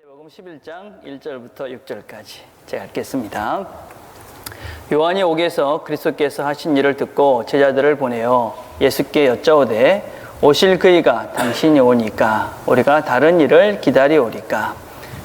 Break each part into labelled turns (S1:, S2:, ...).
S1: 마태복음 11장 1절부터 6절까지 제가 읽겠습니다. 요한이 옥에서 그리스도께서 하신 일을 듣고 제자들을 보내어 예수께 여짜오되 오실 그이가 당신이 오니까 우리가 다른 일을 기다리오리까.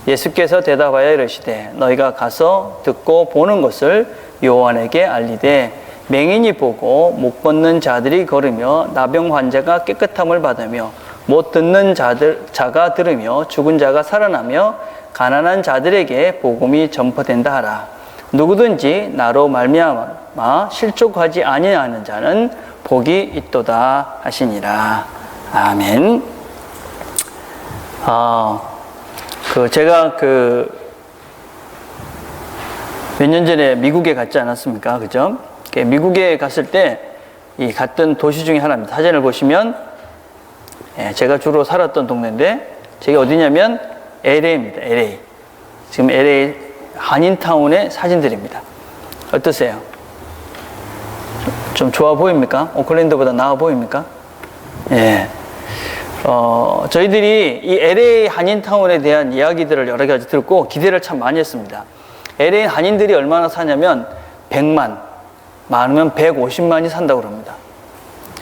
S1: 예수께서 대답하여 이르시되 너희가 가서 듣고 보는 것을 요한에게 알리되 맹인이 보고 못 걷는 자들이 걸으며 나병 환자가 깨끗함을 받으며 못 듣는 자가 들으며 죽은 자가 살아나며 가난한 자들에게 복음이 전파된다 하라. 누구든지 나로 말미암아 실족하지 아니하는 자는 복이 있도다 하시니라. 아멘. 제가 몇 년 전에 미국에 갔지 않았습니까? 그죠? 미국에 갔을 때 이 갔던 도시 중에 하나입니다. 사진을 보시면 제가 주로 살았던 동네인데 저게 어디냐면 LA입니다. LA. 지금 LA 한인타운의 사진들입니다. 어떠세요? 좀 좋아 보입니까? 오클랜드보다 나아 보입니까? 예. 저희들이 이 LA 한인타운에 대한 이야기들을 여러 가지 듣고 기대를 참 많이 했습니다. LA 한인들이 얼마나 사냐면 100만, 많으면 150만이 산다고 그럽니다.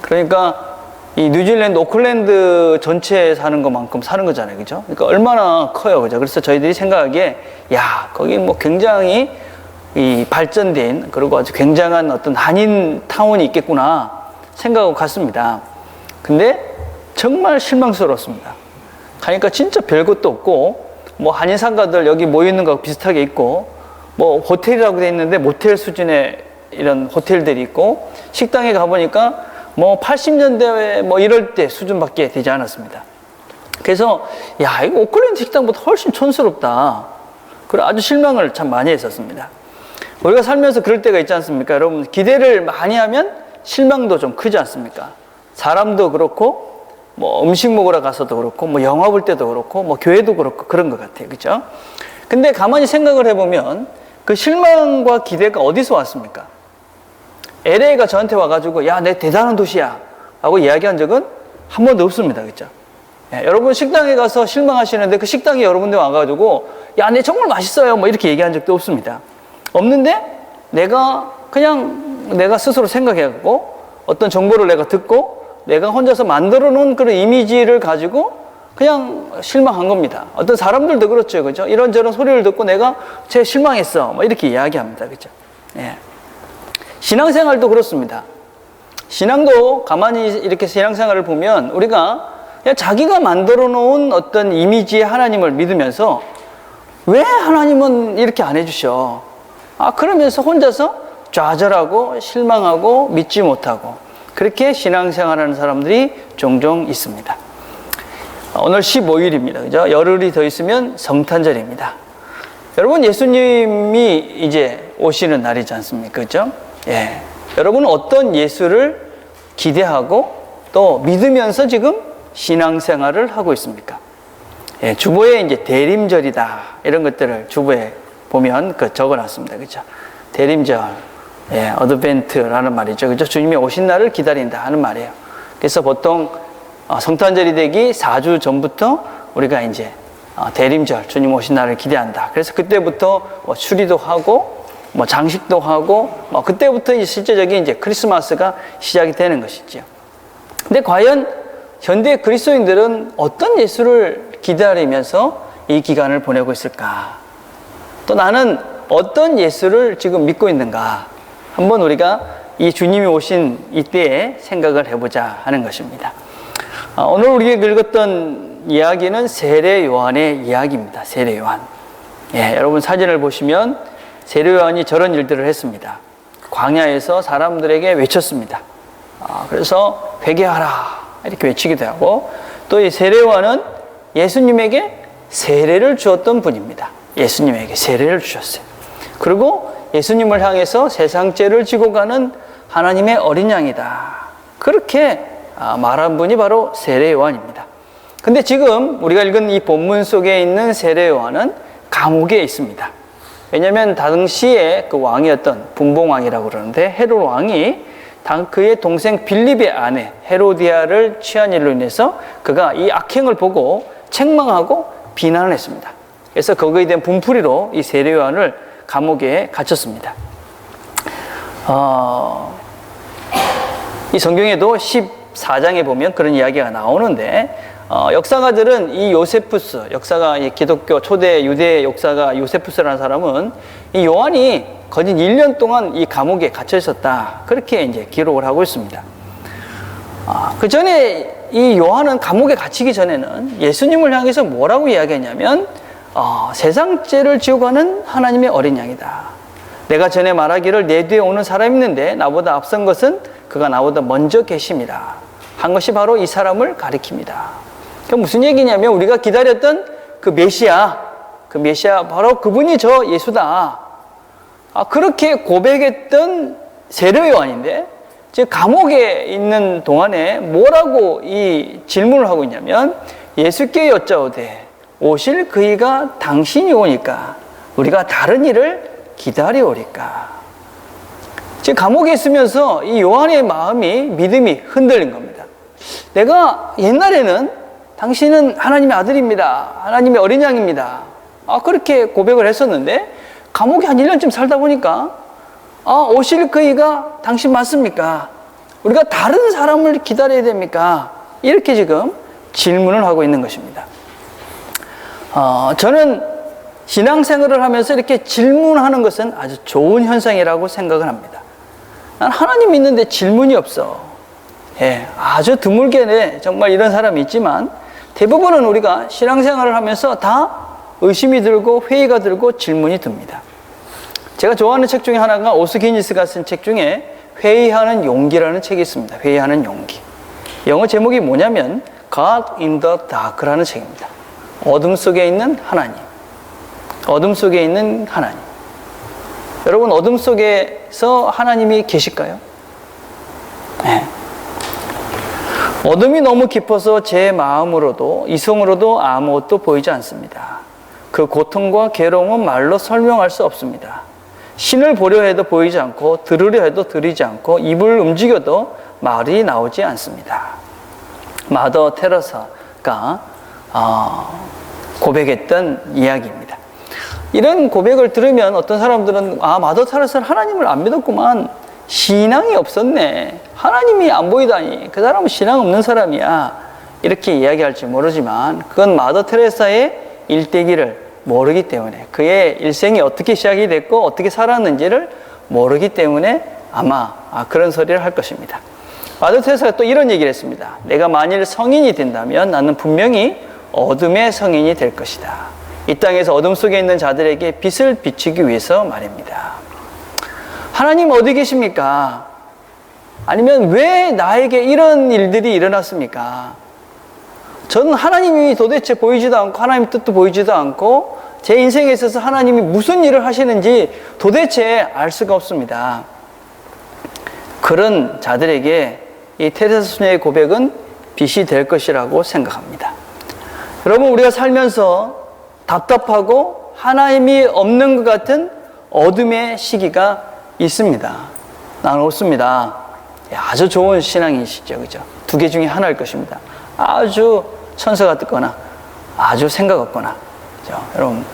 S1: 그러니까 이 뉴질랜드 오클랜드 전체에 사는 것만큼 사는 거잖아요. 그죠? 그러니까 얼마나 커요. 그죠? 그래서 저희들이 생각하기에 야, 거기 뭐 굉장히 이 발전된 그리고 아주 굉장한 어떤 한인타운이 있겠구나 생각하고 갔습니다. 근데 정말 실망스러웠습니다. 가니까 진짜 별것도 없고 뭐 한인 상가들 여기 모여있는 거 비슷하게 있고 뭐 호텔이라고 돼 있는데 모텔 수준의 이런 호텔들이 있고 식당에 가보니까 뭐 80년대 뭐 이럴 때 수준밖에 되지 않았습니다. 그래서 야, 이거 오클랜드 식당보다 훨씬 촌스럽다. 그래 아주 실망을 참 많이 했었습니다. 우리가 살면서 그럴 때가 있지 않습니까? 여러분 기대를 많이 하면 실망도 좀 크지 않습니까? 사람도 그렇고 뭐 음식 먹으러 가서도 그렇고 뭐 영화 볼 때도 그렇고 뭐 교회도 그렇고 그런 것 같아요. 그렇죠? 근데 가만히 생각을 해보면 그 실망과 기대가 어디서 왔습니까? LA가 저한테 와가지고 야, 내 대단한 도시야 하고 이야기한 적은 한 번도 없습니다. 그렇죠? 예, 여러분 식당에 가서 실망하시는데 그 식당에 여러분들 와가지고 야, 내 정말 맛있어요 뭐 이렇게 얘기한 적도 없습니다. 없는데 내가 스스로 생각해갖고 어떤 정보를 내가 듣고 내가 혼자서 만들어 놓은 그런 이미지를 가지고 그냥 실망한 겁니다. 어떤 사람들도 그렇죠. 그죠? 이런저런 소리를 듣고 내가 쟤 실망했어 뭐 이렇게 이야기합니다. 그죠? 예. 신앙생활도 그렇습니다. 신앙도 가만히 이렇게 신앙생활을 보면 우리가 그냥 자기가 만들어 놓은 어떤 이미지의 하나님을 믿으면서 왜 하나님은 이렇게 안 해주셔? 그러면서 혼자서 좌절하고 실망하고 믿지 못하고 그렇게 신앙생활하는 사람들이 종종 있습니다. 오늘 15일입니다. 그죠? 열흘이 더 있으면 성탄절입니다. 여러분 예수님이 이제 오시는 날이지 않습니까? 그죠? 예. 여러분은 어떤 예수를 기대하고 또 믿으면서 지금 신앙생활을 하고 있습니까? 예, 주보에 이제 대림절이다 이런 것들을 주보에 보면 적어놨습니다. 그죠? 대림절, 예, 어드벤트라는 말이죠. 그죠? 주님이 오신 날을 기다린다 하는 말이에요. 그래서 보통 성탄절이 되기 4주 전부터 우리가 이제 대림절, 주님 오신 날을 기대한다. 그래서 그때부터 뭐 추리도 하고 뭐 장식도 하고 뭐 그때부터 이제 실제적인 이제 크리스마스가 시작이 되는 것이죠. 근데 과연 현대 그리스도인들은 어떤 예수를 기다리면서 이 기간을 보내고 있을까? 또 나는 어떤 예수를 지금 믿고 있는가? 한번 우리가 이 주님이 오신 이때에 생각을 해보자 하는 것입니다. 오늘 우리가 읽었던 이야기는 세례 요한의 이야기입니다. 세례 요한. 예, 여러분 사진을 보시면 세례 요한이 저런 일들을 했습니다. 광야에서 사람들에게 외쳤습니다. 그래서 회개하라 이렇게 외치기도 하고 또 이 세례 요한은 예수님에게 세례를 주었던 분입니다. 예수님에게 세례를 주셨어요. 그리고 예수님을 향해서 세상 죄를 지고 가는 하나님의 어린 양이다. 그렇게 말한 분이 바로 세례 요한입니다. 근데 지금 우리가 읽은 이 본문 속에 있는 세례 요한은 감옥에 있습니다. 왜냐하면 당시에 그 왕이었던 분봉왕이라고 그러는데 헤롯 왕이 그의 동생 빌립의 아내 헤로디아를 취한 일로 인해서 그가 이 악행을 보고 책망하고 비난을 했습니다. 그래서 거기에 대한 분풀이로 이 세례 요한을 감옥에 갇혔습니다. 이 성경에도 14장에 보면 그런 이야기가 나오는데, 역사가들은 이 요세푸스, 역사가 이 기독교 초대 유대 역사가 요세푸스라는 사람은 이 요한이 거진 1년 동안 이 감옥에 갇혀 있었다, 그렇게 이제 기록을 하고 있습니다. 그 전에 이 요한은 감옥에 갇히기 전에는 예수님을 향해서 뭐라고 이야기했냐면, 세상 죄를 지고 가는 하나님의 어린 양이다. 내가 전에 말하기를 내 뒤에 오는 사람이 있는데 나보다 앞선 것은 그가 나보다 먼저 계심이라 한 것이 바로 이 사람을 가리킵니다. 그 무슨 얘기냐면, 우리가 기다렸던 그 메시아 바로 그분이 저 예수다. 그렇게 고백했던 세례 요한인데, 지금 감옥에 있는 동안에 뭐라고 이 질문을 하고 있냐면, 예수께 여짜오되 오실 그이가 당신이 오니까 우리가 다른 일을 기다려오리까. 지금 감옥에 있으면서 이 요한의 믿음이 흔들린 겁니다. 내가 옛날에는 당신은 하나님의 아들입니다, 하나님의 어린 양입니다, 그렇게 고백을 했었는데, 감옥에 한 1년쯤 살다 보니까 오실 그이가 당신 맞습니까? 우리가 다른 사람을 기다려야 됩니까? 이렇게 지금 질문을 하고 있는 것입니다. 저는 신앙생활을 하면서 이렇게 질문하는 것은 아주 좋은 현상이라고 생각을 합니다. 난 하나님 믿는데 질문이 없어. 아주 드물게 정말 이런 사람이 있지만, 대부분은 우리가 신앙생활을 하면서 다 의심이 들고 회의가 들고 질문이 듭니다. 제가 좋아하는 책 중에 하나가 오스기니스가 쓴 책 중에 회의하는 용기라는 책이 있습니다. 회의하는 용기. 영어 제목이 뭐냐면 God in the Dark라는 책입니다. 어둠 속에 있는 하나님. 어둠 속에 있는 하나님. 여러분, 어둠 속에서 하나님이 계실까요? 네. 어둠이 너무 깊어서 제 마음으로도 이성으로도 아무것도 보이지 않습니다. 그 고통과 괴로움은 말로 설명할 수 없습니다. 신을 보려 해도 보이지 않고 들으려 해도 들리지 않고 입을 움직여도 말이 나오지 않습니다. 마더 테레사가 고백했던 이야기입니다. 이런 고백을 들으면 어떤 사람들은 마더 테레사는 하나님을 안 믿었구만, 신앙이 없었네, 하나님이 안 보이다니 그 사람은 신앙 없는 사람이야, 이렇게 이야기할지 모르지만, 그건 마더 테레사의 일대기를 모르기 때문에, 그의 일생이 어떻게 시작이 됐고 어떻게 살았는지를 모르기 때문에 아마 그런 소리를 할 것입니다. 마더 테레사가 또 이런 얘기를 했습니다. 내가 만일 성인이 된다면 나는 분명히 어둠의 성인이 될 것이다. 이 땅에서 어둠 속에 있는 자들에게 빛을 비추기 위해서 말입니다. 하나님 어디 계십니까? 아니면 왜 나에게 이런 일들이 일어났습니까? 저는 하나님이 도대체 보이지도 않고 하나님 뜻도 보이지도 않고 제 인생에 있어서 하나님이 무슨 일을 하시는지 도대체 알 수가 없습니다. 그런 자들에게 이 테레사 수녀의 고백은 빛이 될 것이라고 생각합니다. 여러분, 우리가 살면서 답답하고 하나님이 없는 것 같은 어둠의 시기가 있습니다. 나는 없습니다. 아주 좋은 신앙이시죠, 그죠? 두 개 중에 하나일 것입니다. 아주 천사 같거나 아주 생각 없거나. 그죠? 여러분,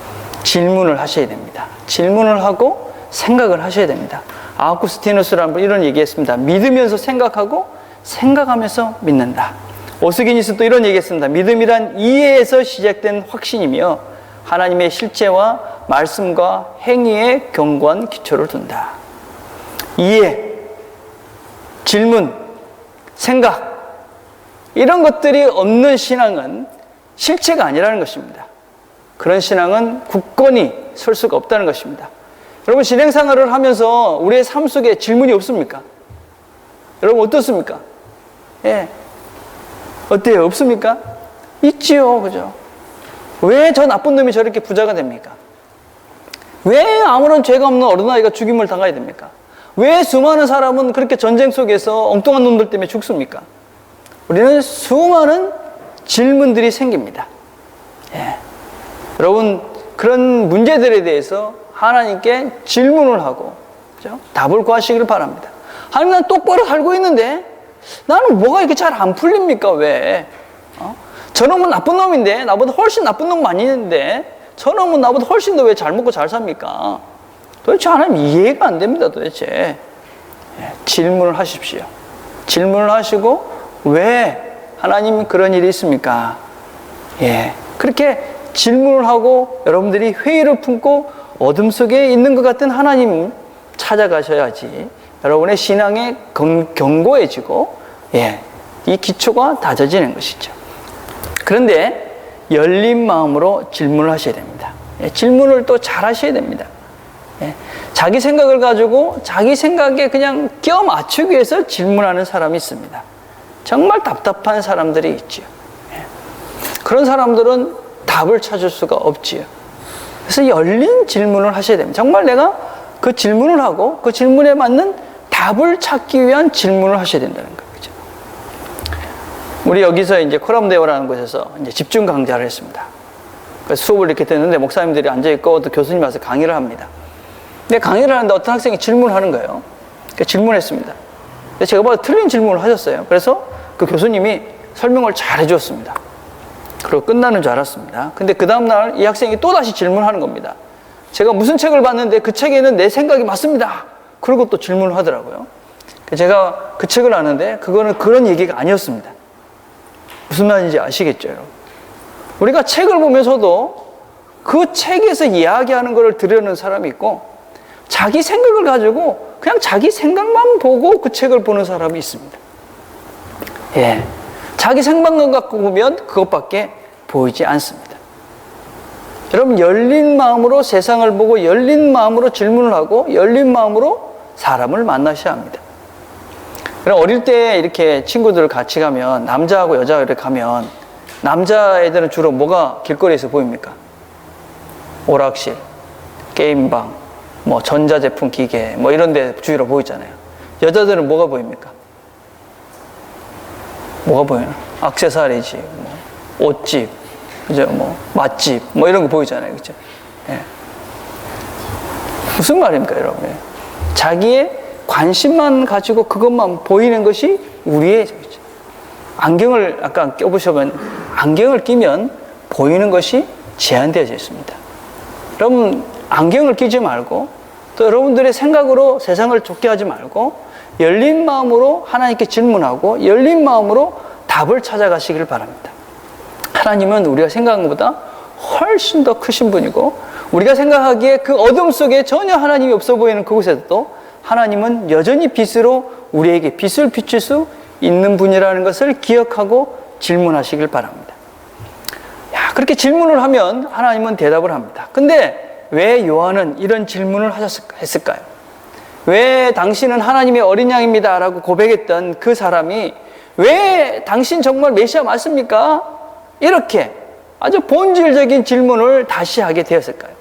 S1: 질문을 하셔야 됩니다. 질문을 하고 생각을 하셔야 됩니다. 아우구스티누스라는 분 이런 얘기했습니다. 믿으면서 생각하고 생각하면서 믿는다. 오스기니스도 이런 얘기했습니다. 믿음이란 이해에서 시작된 확신이며 하나님의 실체와 말씀과 행위에 견고한 기초를 둔다. 이해, 질문, 생각, 이런 것들이 없는 신앙은 실체가 아니라는 것입니다. 그런 신앙은 굳건히 설 수가 없다는 것입니다. 여러분, 신앙생활을 하면서 우리의 삶 속에 질문이 없습니까? 여러분, 어떻습니까? 어때요? 없습니까? 있지요, 그죠? 왜 저 나쁜 놈이 저렇게 부자가 됩니까? 왜 아무런 죄가 없는 어린아이가 죽임을 당해야 됩니까? 왜 수많은 사람은 그렇게 전쟁 속에서 엉뚱한 놈들 때문에 죽습니까? 우리는 수많은 질문들이 생깁니다. 여러분, 그런 문제들에 대해서 하나님께 질문을 하고, 그죠? 답을 구하시기를 바랍니다. 하나님, 난 똑바로 살고 있는데 나는 뭐가 이렇게 잘 안 풀립니까? 왜? 저놈은 나쁜 놈인데, 나보다 훨씬 나쁜 놈 많이 있는데 저놈은 나보다 훨씬 더 왜 잘 먹고 잘 삽니까? 도대체 하나님 이해가 안 됩니다, 도대체. 질문을 하십시오. 질문을 하시고, 왜 하나님 그런 일이 있습니까? 그렇게 질문을 하고 여러분들이 회의를 품고 어둠 속에 있는 것 같은 하나님 찾아가셔야지 여러분의 신앙에 견고해지고, 이 기초가 다져지는 것이죠. 그런데 열린 마음으로 질문을 하셔야 됩니다. 질문을 또 잘 하셔야 됩니다. 자기 생각을 가지고 자기 생각에 그냥 껴 맞추기 위해서 질문하는 사람이 있습니다. 정말 답답한 사람들이 있지요. 그런 사람들은 답을 찾을 수가 없지요. 그래서 열린 질문을 하셔야 됩니다. 정말 내가 그 질문을 하고 그 질문에 맞는 답을 찾기 위한 질문을 하셔야 된다는 거죠. 우리 여기서 이제 코람데오라는 곳에서 이제 집중 강좌를 했습니다. 그래서 수업을 이렇게 듣는데 목사님들이 앉아있고 또 교수님이 와서 강의를 합니다. 근데 강의를 하는데 어떤 학생이 질문을 하는 거예요. 그러니까 질문했습니다. 근데 제가 봐도 틀린 질문을 하셨어요. 그래서 그 교수님이 설명을 잘 해주었습니다. 그리고 끝나는 줄 알았습니다. 근데 그 다음날 이 학생이 또다시 질문하는 겁니다. 제가 무슨 책을 봤는데 그 책에는 내 생각이 맞습니다. 그리고 또 질문을 하더라고요. 제가 그 책을 아는데 그거는 그런 얘기가 아니었습니다. 무슨 말인지 아시겠죠, 여러분? 우리가 책을 보면서도 그 책에서 이야기하는 것을 들으려는 사람이 있고 자기 생각을 가지고 그냥 자기 생각만 보고 그 책을 보는 사람이 있습니다. 자기 생각만 갖고 보면 그것밖에 보이지 않습니다. 여러분, 열린 마음으로 세상을 보고 열린 마음으로 질문을 하고 열린 마음으로 사람을 만나셔야 합니다. 그럼 어릴 때 이렇게 친구들 같이 가면 남자하고 여자가 이렇게 가면 남자애들은 주로 뭐가 길거리에서 보입니까? 오락실, 게임방, 뭐 전자제품 기계 뭐 이런 데 주위로 보이잖아요. 여자들은 뭐가 보입니까? 뭐가 보여요? 액세서리집, 뭐 옷집, 그죠? 뭐 맛집, 뭐 이런 거 보이잖아요, 그죠? 무슨 말입니까, 여러분? 자기의 관심만 가지고 그것만 보이는 것이 우리의 안경을 아까 껴보시면 안경을 끼면 보이는 것이 제한되어져 있습니다. 여러분, 안경을 끼지 말고 또 여러분들의 생각으로 세상을 좁게 하지 말고 열린 마음으로 하나님께 질문하고 열린 마음으로 답을 찾아가시길 바랍니다. 하나님은 우리가 생각한 것보다 훨씬 더 크신 분이고 우리가 생각하기에 그 어둠 속에 전혀 하나님이 없어 보이는 그곳에도 하나님은 여전히 빛으로 우리에게 빛을 비출 수 있는 분이라는 것을 기억하고 질문하시길 바랍니다. 그렇게 질문을 하면 하나님은 대답을 합니다. 근데 왜 요한은 이런 질문을 했을까요? 왜 당신은 하나님의 어린 양입니다 라고 고백했던 그 사람이 왜 당신 정말 메시아 맞습니까? 이렇게 아주 본질적인 질문을 다시 하게 되었을까요?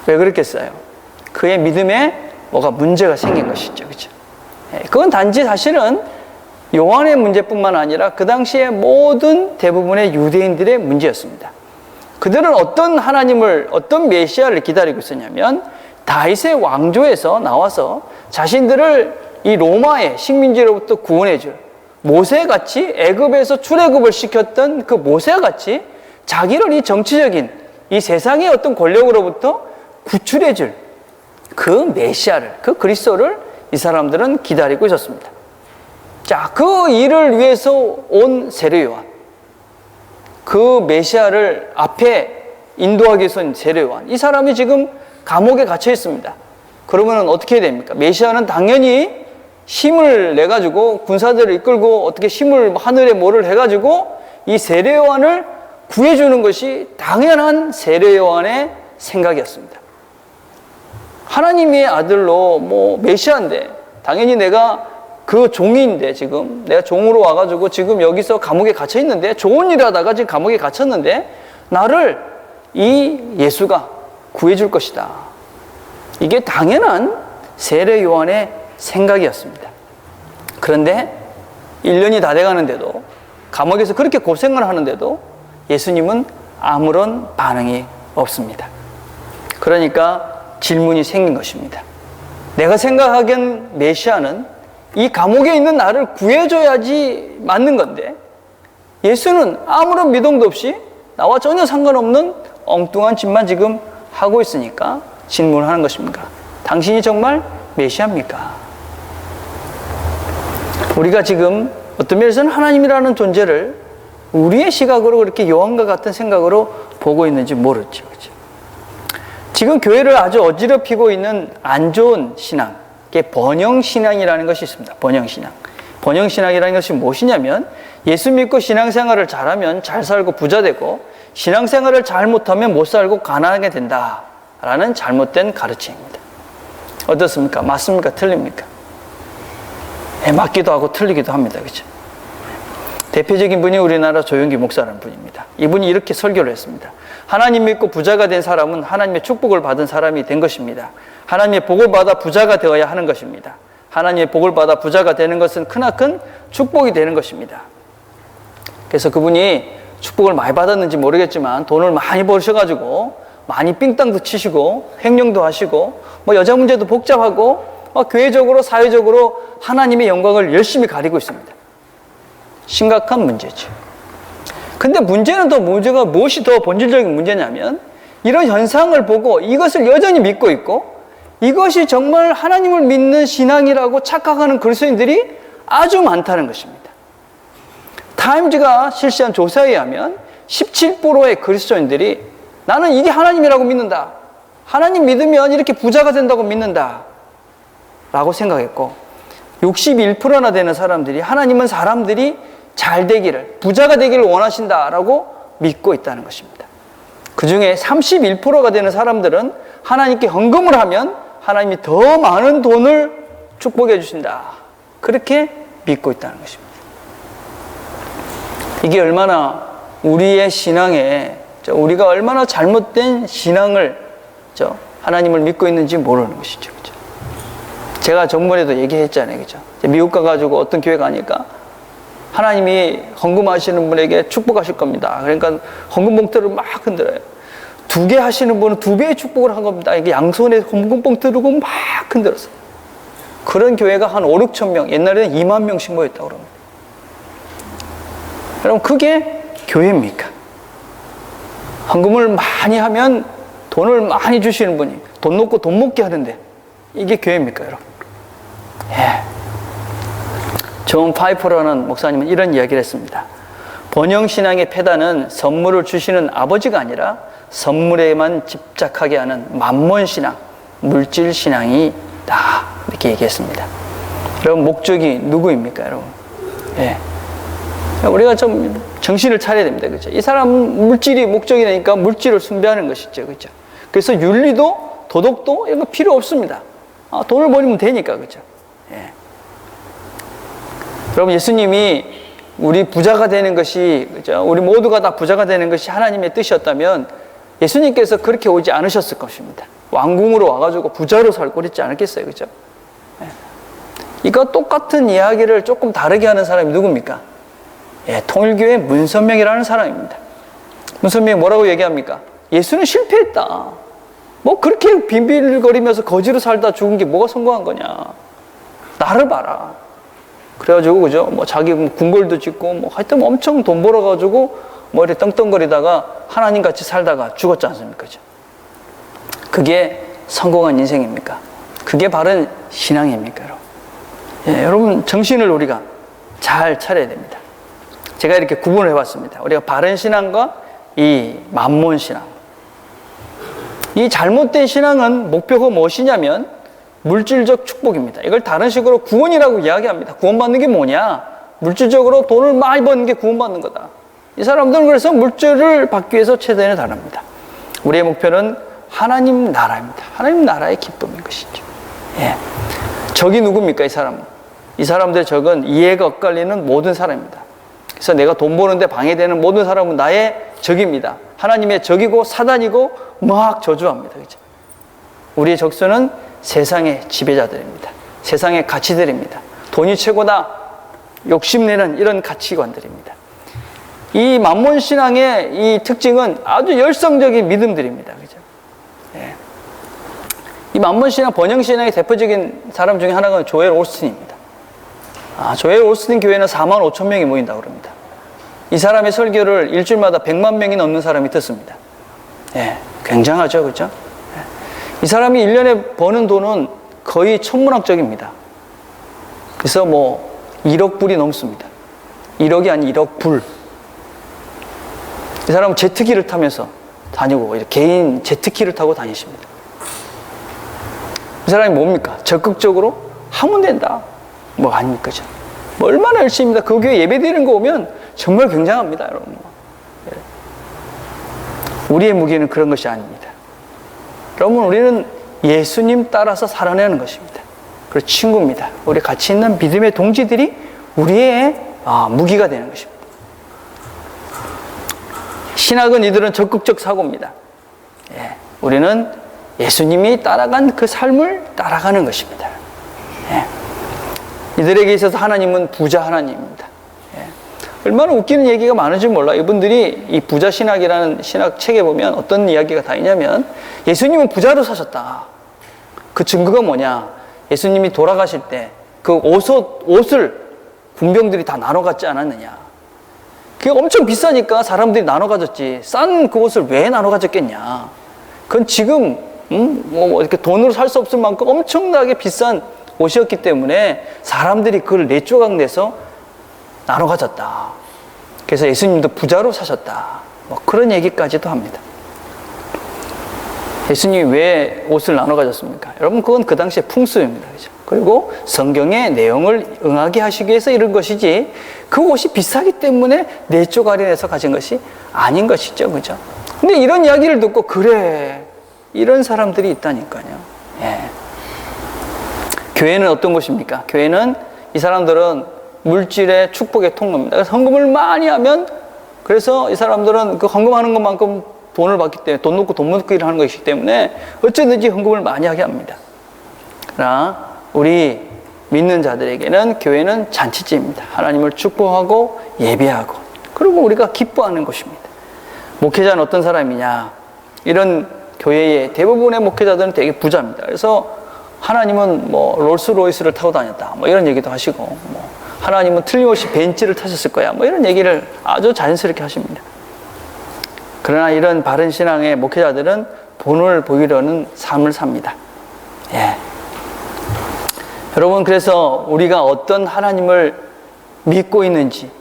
S1: 왜 그랬겠어요? 그의 믿음에 뭐가 문제가 생긴 것이죠. 그렇죠? 그건 단지 사실은 요한의 문제뿐만 아니라 그 당시에 모든 대부분의 유대인들의 문제였습니다. 그들은 어떤 하나님을, 어떤 메시아를 기다리고 있었냐면 다윗의 왕조에서 나와서 자신들을 이 로마의 식민지로부터 구원해줄 모세같이 애굽에서 출애굽을 시켰던 그 모세같이 자기를 이 정치적인 이 세상의 어떤 권력으로부터 구출해줄 그 메시아를, 그 그리스도를 이 사람들은 기다리고 있었습니다. 자, 그 일을 위해서 온 세례 요한, 그 메시아를 앞에 인도하기 위해서 온 세례 요한, 이 사람이 지금 감옥에 갇혀 있습니다. 그러면 어떻게 해야 됩니까? 메시아는 당연히 힘을 내가지고 군사들을 이끌고 어떻게 힘을 하늘에 뭐를 해가지고 이 세례 요한을 구해주는 것이 당연한 세례 요한의 생각이었습니다. 하나님의 아들로 뭐 메시아인데 당연히 내가 그 종인데 지금 내가 종으로 와가지고 지금 여기서 감옥에 갇혀 있는데 좋은 일 하다가 지금 감옥에 갇혔는데 나를 이 예수가 구해줄 것이다. 이게 당연한 세례 요한의 생각이었습니다. 그런데 1년이 다 돼가는데도 감옥에서 그렇게 고생을 하는데도 예수님은 아무런 반응이 없습니다. 그러니까 질문이 생긴 것입니다. 내가 생각하기엔 메시아는 이 감옥에 있는 나를 구해줘야지 맞는 건데 예수는 아무런 미동도 없이 나와 전혀 상관없는 엉뚱한 짓만 지금 하고 있으니까 질문을 하는 것입니까? 당신이 정말 메시아입니까? 우리가 지금 어떤 면에서는 하나님이라는 존재를 우리의 시각으로 그렇게 요한과 같은 생각으로 보고 있는지 모르죠. 그렇죠? 지금 교회를 아주 어지럽히고 있는 안 좋은 신앙, 그게 번영신앙이라는 것이 있습니다. 번영신앙. 번영신앙이라는 것이 무엇이냐면 예수 믿고 신앙생활을 잘하면 잘 살고 부자 되고 신앙생활을 잘못하면 못 살고 가난하게 된다라는 잘못된 가르침입니다. 어떻습니까? 맞습니까? 틀립니까? 네, 맞기도 하고 틀리기도 합니다. 그렇죠? 대표적인 분이 우리나라 조영기 목사라는 분입니다. 이분이 이렇게 설교를 했습니다. 하나님 믿고 부자가 된 사람은 하나님의 축복을 받은 사람이 된 것입니다. 하나님의 복을 받아 부자가 되어야 하는 것입니다. 하나님의 복을 받아 부자가 되는 것은 크나큰 축복이 되는 것입니다. 그래서 그분이 축복을 많이 받았는지 모르겠지만 돈을 많이 버셔가지고 많이 삥땅도 치시고 횡령도 하시고 뭐 여자 문제도 복잡하고 교회적으로 사회적으로 하나님의 영광을 열심히 가리고 있습니다. 심각한 문제죠. 근데 문제는 문제가 무엇이 더 본질적인 문제냐면 이런 현상을 보고 이것을 여전히 믿고 있고 이것이 정말 하나님을 믿는 신앙이라고 착각하는 그리스도인들이 아주 많다는 것입니다. 타임즈가 실시한 조사에 의하면 17%의 그리스도인들이 나는 이게 하나님이라고 믿는다. 하나님 믿으면 이렇게 부자가 된다고 믿는다. 라고 생각했고 61%나 되는 사람들이 하나님은 사람들이 잘 되기를, 부자가 되기를 원하신다라고 믿고 있다는 것입니다. 그 중에 31%가 되는 사람들은 하나님께 헌금을 하면 하나님이 더 많은 돈을 축복해 주신다. 그렇게 믿고 있다는 것입니다. 이게 얼마나 우리의 신앙에, 우리가 얼마나 잘못된 신앙을, 하나님을 믿고 있는지 모르는 것이죠. 그죠? 제가 전번에도 얘기했잖아요. 그죠? 미국 가가지고 어떤 교회 가니까 하나님이 헌금하시는 분에게 축복하실 겁니다. 그러니까 헌금 봉투를 막 흔들어요. 2개 하시는 분은 2배의 축복을 한 겁니다. 이게 양손에 헌금 봉투 들고 막 흔들었어요. 그런 교회가 한 5, 6천 명, 옛날에는 2만 명씩 모였다고 그럽니다. 여러분, 그게 교회입니까? 헌금을 많이 하면 돈을 많이 주시는 분이 돈 놓고 돈 먹게 하는데 이게 교회입니까, 여러분? 예. 존 파이퍼라는 목사님은 이런 이야기를 했습니다. 번영신앙의 패단은 선물을 주시는 아버지가 아니라 선물에만 집착하게 하는 만몬신앙, 물질신앙이다. 이렇게 얘기했습니다. 여러분, 목적이 누구입니까, 여러분? 예. 우리가 좀 정신을 차려야 됩니다. 그죠? 이 사람은 물질이 목적이니까 물질을 숭배하는 것이죠. 그죠? 그래서 윤리도 도덕도 이런 거 필요 없습니다. 돈을 벌면 되니까. 그죠? 예. 여러분, 예수님이 우리 부자가 되는 것이, 그죠? 우리 모두가 다 부자가 되는 것이 하나님의 뜻이었다면 예수님께서 그렇게 오지 않으셨을 것입니다. 왕궁으로 와가지고 부자로 살고 그랬지 않았겠어요. 그죠? 예. 이거 똑같은 이야기를 조금 다르게 하는 사람이 누굽니까? 예, 통일교회 문선명이라는 사람입니다. 문선명이 뭐라고 얘기합니까? 예수는 실패했다. 뭐 그렇게 빈빌거리면서 거지로 살다 죽은 게 뭐가 성공한 거냐. 나를 봐라. 그래가지고, 그죠? 뭐 자기 궁궐도 짓고, 뭐 하여튼 엄청 돈 벌어가지고, 뭐 이렇게 떵떵거리다가 하나님 같이 살다가 죽었지 않습니까? 그죠? 그게 성공한 인생입니까? 그게 바른 신앙입니까, 여러분? 예, 여러분, 정신을 우리가 잘 차려야 됩니다. 제가 이렇게 구분을 해봤습니다. 우리가 바른 신앙과 이 만몬 신앙. 이 잘못된 신앙은 목표가 무엇이냐면 물질적 축복입니다. 이걸 다른 식으로 구원이라고 이야기합니다. 구원받는 게 뭐냐? 물질적으로 돈을 많이 버는 게 구원받는 거다. 이 사람들은 그래서 물질을 받기 위해서 최선을 다합니다. 우리의 목표는 하나님 나라입니다. 하나님 나라의 기쁨인 것이죠. 예. 적이 누굽니까? 이 사람은. 이 사람들의 적은 이해가 엇갈리는 모든 사람입니다. 그래서 내가 돈 버는데 방해되는 모든 사람은 나의 적입니다. 하나님의 적이고 사단이고 막 저주합니다. 그죠? 우리의 적수는 세상의 지배자들입니다. 세상의 가치들입니다. 돈이 최고다. 욕심내는 이런 가치관들입니다. 이 만몬신앙의 이 특징은 아주 열성적인 믿음들입니다. 그죠? 예. 이 만몬신앙, 번영신앙의 대표적인 사람 중에 하나가 조엘 올스틴입니다. 조엘 올스틴 교회는 4만 5천 명이 모인다고 그럽니다. 이 사람의 설교를 일주일마다 100만 명이 넘는 사람이 듣습니다. 예, 굉장하죠, 그죠? 이 사람이 1년에 버는 돈은 거의 천문학적입니다. 그래서 뭐 1억 불이 넘습니다. 1억이 아닌 1억 불. 이 사람은 제트기를 타면서 다니고 개인 제트기를 타고 다니십니다. 이 사람이 뭡니까? 적극적으로 하면 된다. 뭐 아닙니까? 뭐 얼마나 열심입니다. 그 교회 예배드리는 거 오면 정말 굉장합니다, 여러분. 우리의 무기는 그런 것이 아닙니다. 여러분, 우리는 예수님 따라서 살아내는 것입니다. 그리고 친구입니다. 우리 같이 있는 믿음의 동지들이 우리의 무기가 되는 것입니다. 신학은 이들은 적극적 사고입니다. 예, 우리는 예수님이 따라간 그 삶을 따라가는 것입니다. 예, 이들에게 있어서 하나님은 부자 하나님입니다. 예, 얼마나 웃기는 얘기가 많은지 몰라. 이분들이 이 부자 신학이라는 신학 책에 보면 어떤 이야기가 다 있냐면, 예수님은 부자로 사셨다. 그 증거가 뭐냐? 예수님이 돌아가실 때 그 옷을 군병들이 다 나눠 갖지 않았느냐? 그게 엄청 비싸니까 사람들이 나눠 가졌지. 싼 그 옷을 왜 나눠 가졌겠냐? 그건 지금 뭐 이렇게 돈으로 살 수 없을 만큼 엄청나게 비싼 옷이었기 때문에 사람들이 그걸 4조각 내서 나눠 가졌다. 그래서 예수님도 부자로 사셨다. 뭐 그런 얘기까지도 합니다. 예수님이 왜 옷을 나눠 가졌습니까? 여러분, 그건 그 당시의 풍습입니다. 그죠? 그리고 성경의 내용을 응하게 하시기 위해서 이런 것이지, 그 옷이 비싸기 때문에 4조각이 내서 가진 것이 아닌 것이죠. 그죠? 근데 이런 이야기를 듣고, 그래, 이런 사람들이 있다니까요. 예. 교회는 어떤 곳입니까? 교회는, 이 사람들은 물질의 축복의 통로입니다. 그래서 헌금을 많이 하면, 그래서 이 사람들은 그 헌금하는 것만큼 돈을 받기 때문에, 돈 놓고 돈 먹기를 하는 것이기 때문에 어쩌든지 헌금을 많이 하게 합니다. 그러나 우리 믿는 자들에게는 교회는 잔치집입니다. 하나님을 축복하고 예배하고, 그리고 우리가 기뻐하는 곳입니다. 목회자는 어떤 사람이냐? 이런 교회의 대부분의 목회자들은 되게 부자입니다. 그래서 하나님은 뭐 롤스로이스를 타고 다녔다, 뭐 이런 얘기도 하시고, 뭐 하나님은 틀림없이 벤츠를 타셨을 거야, 뭐 이런 얘기를 아주 자연스럽게 하십니다. 그러나 이런 바른 신앙의 목회자들은 본을 보이려는 삶을 삽니다. 예. 여러분, 그래서 우리가 어떤 하나님을 믿고 있는지,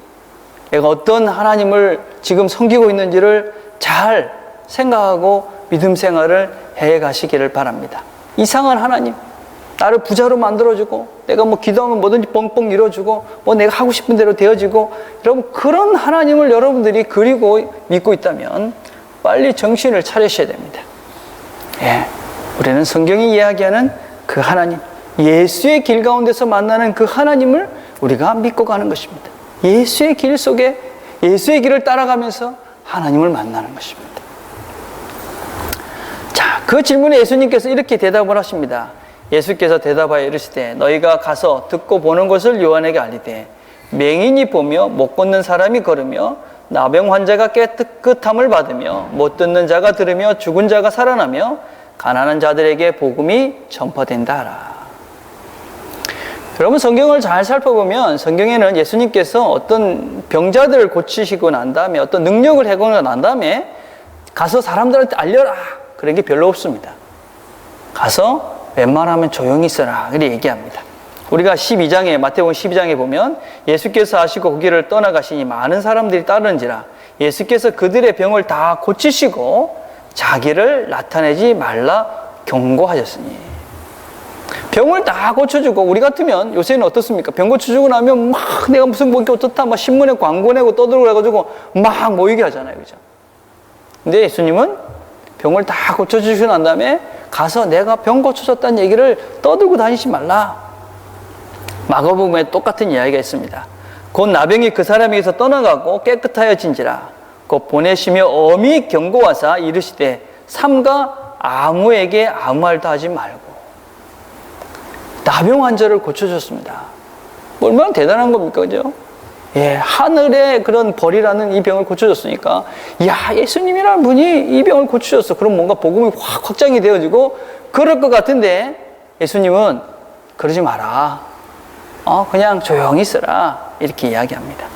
S1: 내가 어떤 하나님을 지금 섬기고 있는지를 잘 생각하고 믿음 생활을 해 가시기를 바랍니다. 이상한 하나님, 나를 부자로 만들어주고, 내가 뭐 기도하면 뭐든지 뻥뻥 이뤄주고, 뭐 내가 하고 싶은 대로 되어지고, 여러분, 그런 하나님을 여러분들이 그리고 믿고 있다면 빨리 정신을 차리셔야 됩니다. 예, 우리는 성경이 이야기하는 그 하나님, 예수의 길 가운데서 만나는 그 하나님을 우리가 믿고 가는 것입니다. 예수의 길 속에, 예수의 길을 따라가면서 하나님을 만나는 것입니다. 자, 그 질문에 예수님께서 이렇게 대답을 하십니다. 예수께서 대답하여 이르시되, 너희가 가서 듣고 보는 것을 요한에게 알리되, 맹인이 보며 못 걷는 사람이 걸으며 나병 환자가 깨끗함을 받으며 못 듣는 자가 들으며 죽은 자가 살아나며 가난한 자들에게 복음이 전파된다 하라. 여러분, 성경을 잘 살펴보면 성경에는 예수님께서 어떤 병자들을 고치시고 난 다음에, 어떤 능력을 해보고 난 다음에 가서 사람들한테 알려라, 그런 게 별로 없습니다. 가서 웬만하면 조용히 있어라, 그렇게 얘기합니다. 우리가 12장에, 마태복음 12장에 보면 예수께서 하시고 그 길을 떠나가시니 많은 사람들이 따르는지라, 예수께서 그들의 병을 다 고치시고 자기를 나타내지 말라 경고하셨으니. 병을 다 고쳐주고, 우리 같으면 요새는 어떻습니까? 병 고쳐주고 나면 막 내가 무슨 뭐 어떻다, 막 신문에 광고 내고 떠들고 그래가지고 막 모이게 하잖아요. 그죠? 근데 예수님은 병을 다 고쳐주시고 난 다음에 가서 내가 병 고쳐줬다는 얘기를 떠들고 다니지 말라. 마가복음에 똑같은 이야기가 있습니다. 곧 나병이 그 사람에게서 떠나가고 깨끗하여진지라 곧 보내시며 엄히 경고하사 이르시되 삼가 아무에게 아무 말도 하지 말고. 나병 환자를 고쳐줬습니다. 얼마나 대단한 겁니까? 그죠? 예, 하늘의 그런 벌이라는 이 병을 고쳐줬으니까, 야, 예수님이라는 분이 이 병을 고쳐줬어. 그럼 뭔가 복음이 확 확장이 되어지고 그럴 것 같은데, 예수님은 그러지 마라. 그냥 조용히 있어라. 이렇게 이야기합니다.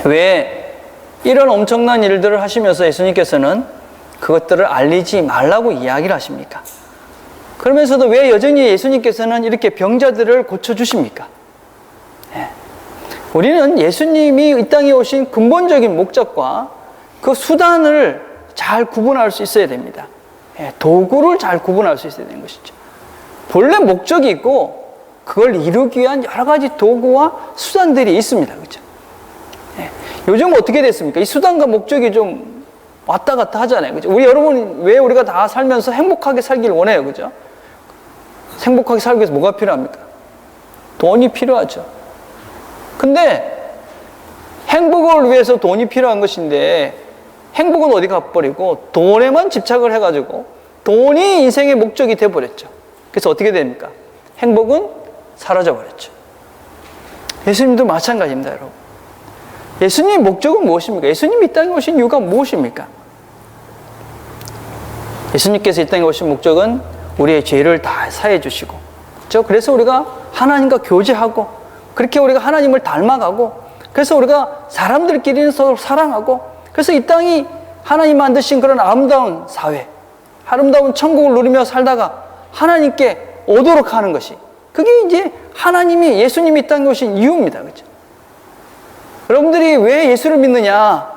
S1: 왜 이런 엄청난 일들을 하시면서 예수님께서는 그것들을 알리지 말라고 이야기를 하십니까? 그러면서도 왜 여전히 예수님께서는 이렇게 병자들을 고쳐주십니까? 예. 우리는 예수님이 이 땅에 오신 근본적인 목적과 그 수단을 잘 구분할 수 있어야 됩니다. 예. 도구를 잘 구분할 수 있어야 되는 것이죠. 본래 목적이 있고 그걸 이루기 위한 여러 가지 도구와 수단들이 있습니다. 그렇죠? 예. 요즘 어떻게 됐습니까? 이 수단과 목적이 좀 왔다 갔다 하잖아요. 그죠? 우리 여러분, 왜 우리가 다 살면서 행복하게 살길 원해요? 그죠? 행복하게 살기 위해서 뭐가 필요합니까? 돈이 필요하죠. 근데 행복을 위해서 돈이 필요한 것인데 행복은 어디 가버리고 돈에만 집착을 해가지고 돈이 인생의 목적이 돼버렸죠. 그래서 어떻게 됩니까? 행복은 사라져버렸죠. 예수님도 마찬가지입니다, 여러분. 예수님의 목적은 무엇입니까? 예수님이 이 땅에 오신 이유가 무엇입니까? 예수님께서 이 땅에 오신 목적은 우리의 죄를 다 사해 주시고, 그렇죠? 그래서 우리가 하나님과 교제하고, 그렇게 우리가 하나님을 닮아가고, 그래서 우리가 사람들끼리는 서로 사랑하고, 그래서 이 땅이 하나님 만드신 그런 아름다운 사회, 아름다운 천국을 누리며 살다가 하나님께 오도록 하는 것이, 그게 이제 하나님이, 예수님이 이 땅에 오신 이유입니다. 그렇죠? 여러분들이 왜 예수를 믿느냐?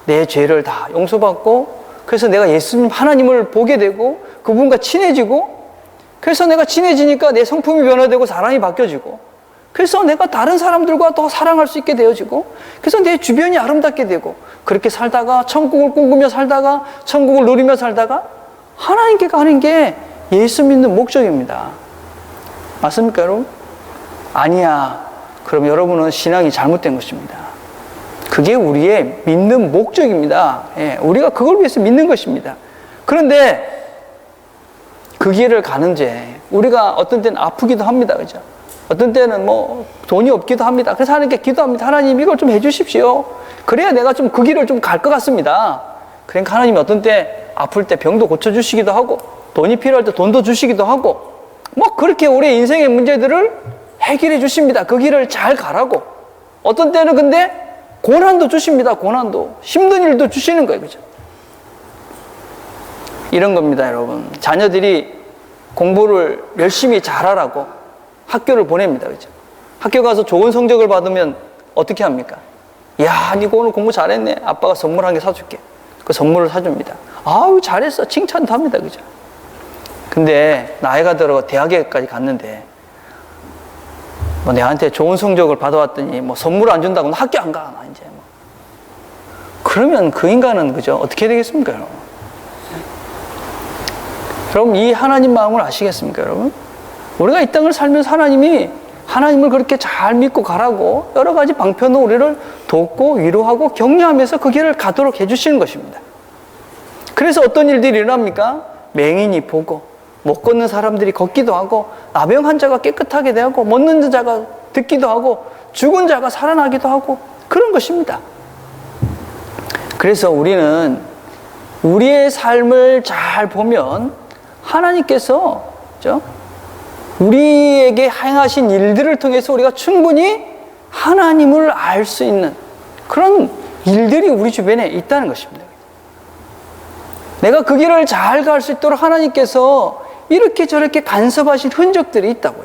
S1: 내 죄를 다 용서받고, 그래서 내가 예수님, 하나님을 보게 되고, 그분과 친해지고, 그래서 내가 친해지니까 내 성품이 변화되고 사람이 바뀌어지고, 그래서 내가 다른 사람들과 더 사랑할 수 있게 되어지고, 그래서 내 주변이 아름답게 되고, 그렇게 살다가 천국을 꿈꾸며 살다가 천국을 누리며 살다가 하나님께 가는 게 예수 믿는 목적입니다. 맞습니까, 여러분? 아니야. 그럼 여러분은 신앙이 잘못된 것입니다. 그게 우리의 믿는 목적입니다. 예, 우리가 그걸 위해서 믿는 것입니다. 그런데 그 길을 가는데 우리가 어떤 때는 아프기도 합니다. 그죠? 어떤 때는 뭐 돈이 없기도 합니다. 그래서 하나님께 기도합니다. 하나님 이걸 좀 해주십시오. 그래야 내가 좀 그 길을 좀 갈 것 같습니다. 그러니까 하나님이 어떤 때 아플 때 병도 고쳐주시기도 하고 돈이 필요할 때 돈도 주시기도 하고 뭐 그렇게 우리의 인생의 문제들을 해결해 주십니다. 그 길을 잘 가라고. 어떤 때는 근데 고난도 주십니다. 고난도. 힘든 일도 주시는 거예요. 그죠? 이런 겁니다, 여러분. 자녀들이 공부를 열심히 잘하라고 학교를 보냅니다. 그죠? 학교 가서 좋은 성적을 받으면 어떻게 합니까? 야, 니 오늘 공부 잘했네. 아빠가 선물 한 개 사줄게. 그 선물을 사줍니다. 아우, 잘했어. 칭찬도 합니다. 그죠? 근데 나이가 들어 대학에까지 갔는데 뭐 내한테 좋은 성적을 받아왔더니 뭐 선물 안 준다고 학교 안 가. 나 이제 뭐. 그러면 그 인간은 그죠? 어떻게 되겠습니까, 여러분? 여러분, 이 하나님 마음을 아시겠습니까, 여러분? 우리가 이 땅을 살면서 하나님이 하나님을 그렇게 잘 믿고 가라고 여러 가지 방편으로 우리를 돕고 위로하고 격려하면서 그 길을 가도록 해주시는 것입니다. 그래서 어떤 일들이 일어납니까? 맹인이 보고 못 걷는 사람들이 걷기도 하고 나병 환자가 깨끗하게 되고 못 듣는 자가 듣기도 하고 죽은 자가 살아나기도 하고 그런 것입니다. 그래서 우리는 우리의 삶을 잘 보면 하나님께서 그렇죠? 우리에게 행하신 일들을 통해서 우리가 충분히 하나님을 알 수 있는 그런 일들이 우리 주변에 있다는 것입니다. 내가 그 길을 잘 갈 수 있도록 하나님께서 이렇게 저렇게 간섭하신 흔적들이 있다고요.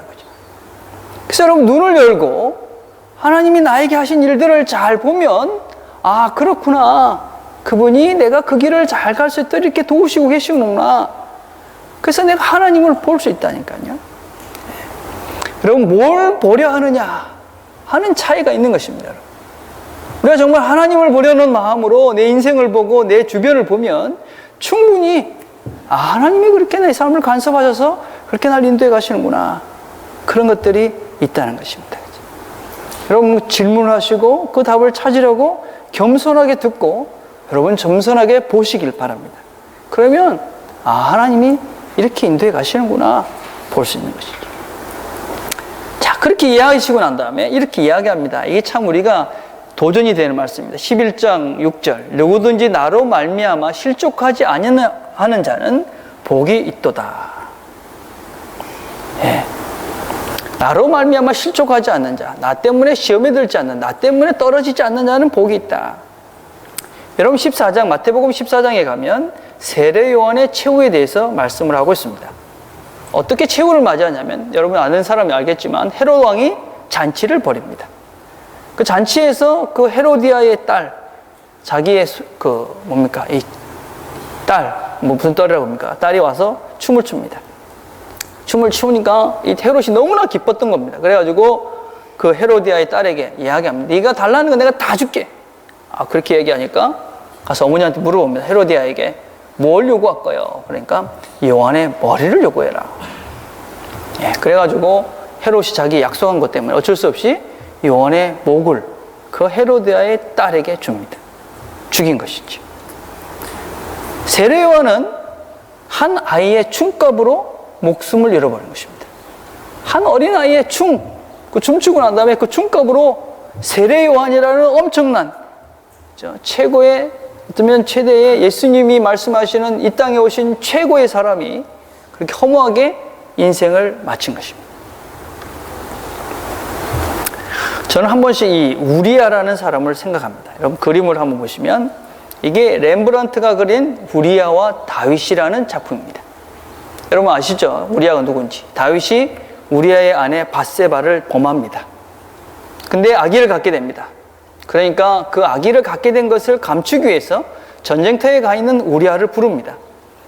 S1: 그래서 여러분 눈을 열고 하나님이 나에게 하신 일들을 잘 보면 아, 그렇구나. 그분이 내가 그 길을 잘 갈 수 있도록 이렇게 도우시고 계시구나. 그래서 내가 하나님을 볼 수 있다니까요. 여러분, 뭘 보려 하느냐 하는 차이가 있는 것입니다. 우리가 정말 하나님을 보려는 마음으로 내 인생을 보고 내 주변을 보면 충분히 아, 하나님이 그렇게 내 삶을 간섭하셔서 그렇게 날 인도해 가시는구나. 그런 것들이 있다는 것입니다. 여러분, 질문을 하시고 그 답을 찾으려고 겸손하게 듣고 여러분 겸손하게 보시길 바랍니다. 그러면 아, 하나님이 이렇게 인도해 가시는구나 볼 수 있는 것이죠. 자, 그렇게 이야기하시고 난 다음에 이렇게 이야기합니다. 이게 참 우리가 도전이 되는 말씀입니다. 11장 6절 누구든지 나로 말미암아 실족하지 아니하는 자는 복이 있도다. 예. 나로 말미암아 실족하지 않는 자, 나 때문에 시험에 들지 않는, 나 때문에 떨어지지 않는 자는 복이 있다. 여러분 14장, 마태복음 14장에 가면 세례 요한의 최후에 대해서 말씀을 하고 있습니다. 어떻게 최후를 맞이하냐면, 여러분 아는 사람이 알겠지만 헤롯 왕이 잔치를 벌입니다. 그 잔치에서 그 헤로디아의 딸, 자기의 이 딸, 무슨 딸이라고 합니까? 딸이 와서 춤을 춥니다. 춤을 추니까 이 헤롯이 너무나 기뻤던 겁니다. 그래가지고 그 헤로디아의 딸에게 이야기합니다. 네가 달라는 거 내가 다 줄게. 그렇게 얘기하니까 가서 어머니한테 물어봅니다. 헤로디아에게 뭘 요구할 거예요? 그러니까 요한의 머리를 요구해라. 그래가지고 헤롯이 자기 약속한 것 때문에 어쩔 수 없이 요한의 목을 그 헤로디아의 딸에게 줍니다. 죽인 것이죠. 세례 요한은 한 아이의 춤값으로 목숨을 잃어버린 것입니다. 한 어린아이의 그 춤추고 난 다음에 그 춤값으로 세례 요한이라는 엄청난 최고의, 어쩌면 최대의 예수님이 말씀하시는 이 땅에 오신 최고의 사람이 그렇게 허무하게 인생을 마친 것입니다. 저는 한 번씩 이 우리아라는 사람을 생각합니다. 여러분 그림을 한번 보시면 이게 렘브란트가 그린 우리아와 다윗이라는 작품입니다. 여러분 아시죠? 우리아가 누군지. 다윗이 우리아의 아내 밧세바를 범합니다. 근데 아기를 갖게 됩니다. 그러니까 그 아기를 갖게 된 것을 감추기 위해서 전쟁터에 가 있는 우리아를 부릅니다.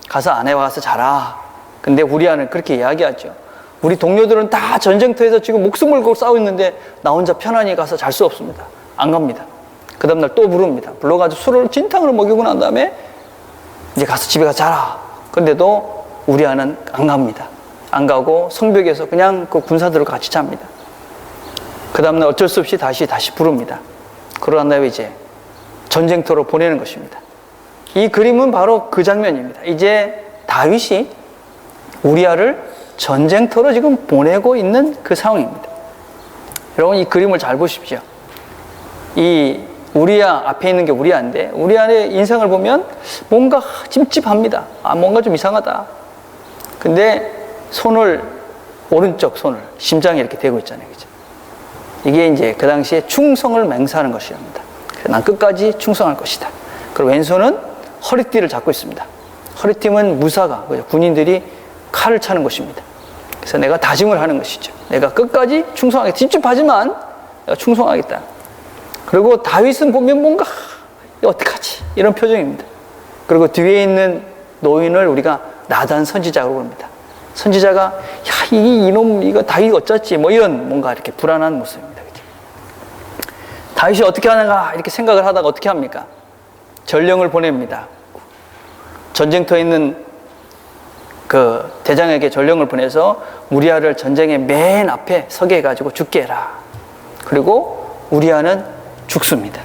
S1: 가서 아내와 가서 자라. 근데 우리아는 그렇게 이야기하죠. 우리 동료들은 다 전쟁터에서 지금 목숨을 걸고 싸우고 있는데 나 혼자 편안히 가서 잘 수 없습니다. 안 갑니다. 그 다음날 또 부릅니다. 불러가지고 술을 진탕으로 먹이고 난 다음에 이제 가서 집에 가서 자라. 근데도 우리아는 안 갑니다. 안 가고 성벽에서 그냥 그 군사들과 같이 잡니다. 그 다음날 어쩔 수 없이 다시 부릅니다. 그러고 난 다음에 이제 전쟁터로 보내는 것입니다. 이 그림은 바로 그 장면입니다. 이제 다윗이 우리아를 전쟁터로 지금 보내고 있는 그 상황입니다. 여러분 이 그림을 잘 보십시오. 이 우리아 앞에 있는 게 우리아인데 우리아의 인상을 보면 뭔가 찜찜합니다. 뭔가 좀 이상하다. 근데 오른쪽 손을 심장에 이렇게 대고 있잖아요. 그죠? 이게 이제 그 당시에 충성을 맹세하는 것이랍니다. 난 끝까지 충성할 것이다. 그리고 왼손은 허리띠를 잡고 있습니다. 허리띠는 무사가, 군인들이 칼을 차는 것입니다. 그래서 내가 다짐을 하는 것이죠. 내가 끝까지 충성하겠다. 찝찝하지만 내가 충성하겠다. 그리고 다윗은 보면 뭔가 어떡하지? 이런 표정입니다. 그리고 뒤에 있는 노인을 우리가 나단 선지자라고 합니다. 선지자가 이놈 이거 다윗 어쩌지? 이런 뭔가 이렇게 불안한 모습입니다. 그렇죠? 다윗이 어떻게 하는가 이렇게 생각을 하다가 어떻게 합니까? 전령을 보냅니다. 전쟁터에 있는 그 대장에게 전령을 보내서 우리아를 전쟁의 맨 앞에 서게 해가지고 죽게 해라. 그리고 우리아는 죽습니다.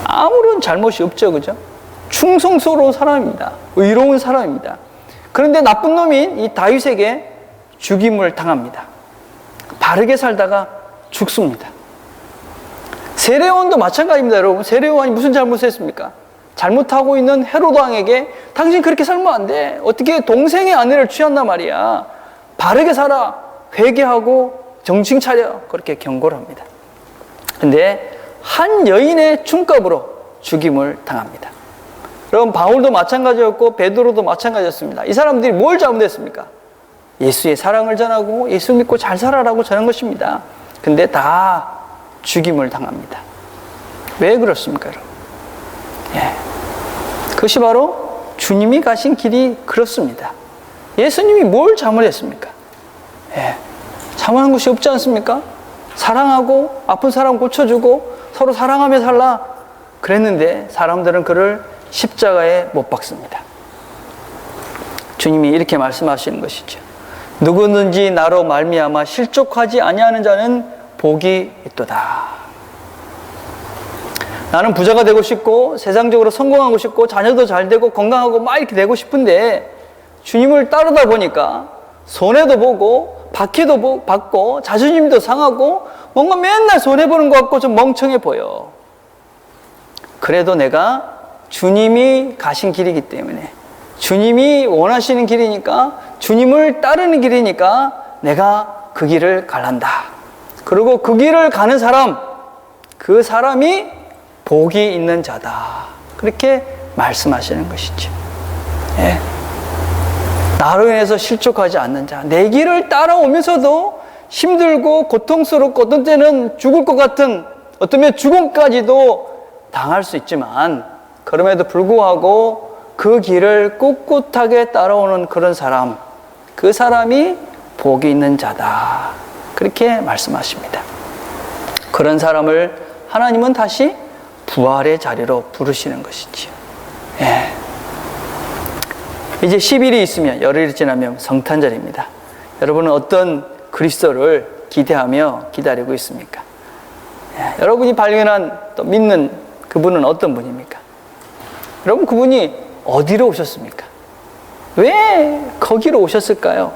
S1: 아무런 잘못이 없죠, 그죠? 충성스러운 사람입니다. 의로운 사람입니다. 그런데 나쁜 놈인 이 다윗에게 죽임을 당합니다. 바르게 살다가 죽습니다. 세례요한도 마찬가지입니다, 여러분. 세례요한이 무슨 잘못을 했습니까? 잘못하고 있는 헤롯 왕에게 당신 그렇게 살면 안 돼. 어떻게 동생의 아내를 취한단 말이야. 바르게 살아. 회개하고 정신 차려. 그렇게 경고를 합니다. 근데 한 여인의 춤값으로 죽임을 당합니다. 여러분 바울도 마찬가지였고 베드로도 마찬가지였습니다. 이 사람들이 뭘 잘못했습니까? 예수의 사랑을 전하고 예수 믿고 잘 살아라고 전한 것입니다. 근데 다 죽임을 당합니다. 왜 그렇습니까, 여러분? 그것이 바로 주님이 가신 길이 그렇습니다. 예수님이 뭘 잘못했습니까? 잘못한 것이 없지 않습니까? 사랑하고 아픈 사람 고쳐주고 서로 사랑하며 살라 그랬는데 사람들은 그를 십자가에 못 박습니다. 주님이 이렇게 말씀하시는 것이죠. 누구든지 나로 말미암아 실족하지 아니하는 자는 복이 있도다. 나는 부자가 되고 싶고 세상적으로 성공하고 싶고 자녀도 잘 되고 건강하고 막 이렇게 되고 싶은데 주님을 따르다 보니까 손해도 보고 박해도 받고 자존심도 상하고 뭔가 맨날 손해보는 것 같고 좀 멍청해 보여. 그래도 내가 주님이 가신 길이기 때문에 주님이 원하시는 길이니까 주님을 따르는 길이니까 내가 그 길을 갈란다. 그리고 그 길을 가는 사람, 그 사람이 복이 있는 자다. 그렇게 말씀하시는 것이죠. 예. 나로 인해서 실족하지 않는 자, 내 길을 따라오면서도 힘들고 고통스럽고 어떤 때는 죽을 것 같은, 어쩌면 죽음까지도 당할 수 있지만 그럼에도 불구하고 그 길을 꿋꿋하게 따라오는 그런 사람, 그 사람이 복이 있는 자다. 그렇게 말씀하십니다. 그런 사람을 하나님은 다시 부활의 자리로 부르시는 것이지요. 예. 이제 10일이 있으면, 열흘이 지나면 성탄절입니다. 여러분은 어떤 그리스도를 기대하며 기다리고 있습니까? 예. 여러분이 발견한 또 믿는 그분은 어떤 분입니까? 여러분, 그분이 어디로 오셨습니까? 왜 거기로 오셨을까요?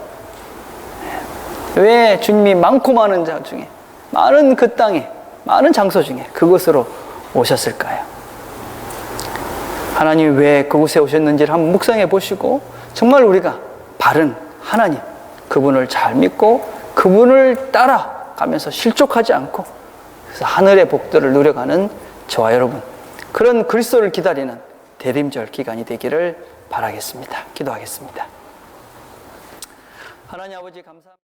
S1: 왜 주님이 많고 많은 자 중에, 많은 그 땅에, 많은 장소 중에 그곳으로 오셨을까요? 하나님이 왜 그곳에 오셨는지를 한번 묵상해 보시고 정말 우리가 바른 하나님, 그분을 잘 믿고 그분을 따라가면서 실족하지 않고 그래서 하늘의 복들을 누려가는 저와 여러분, 그런 그리스도를 기다리는 대림절 기간이 되기를 바라겠습니다. 기도하겠습니다. 하나님 아버지 감사합니다.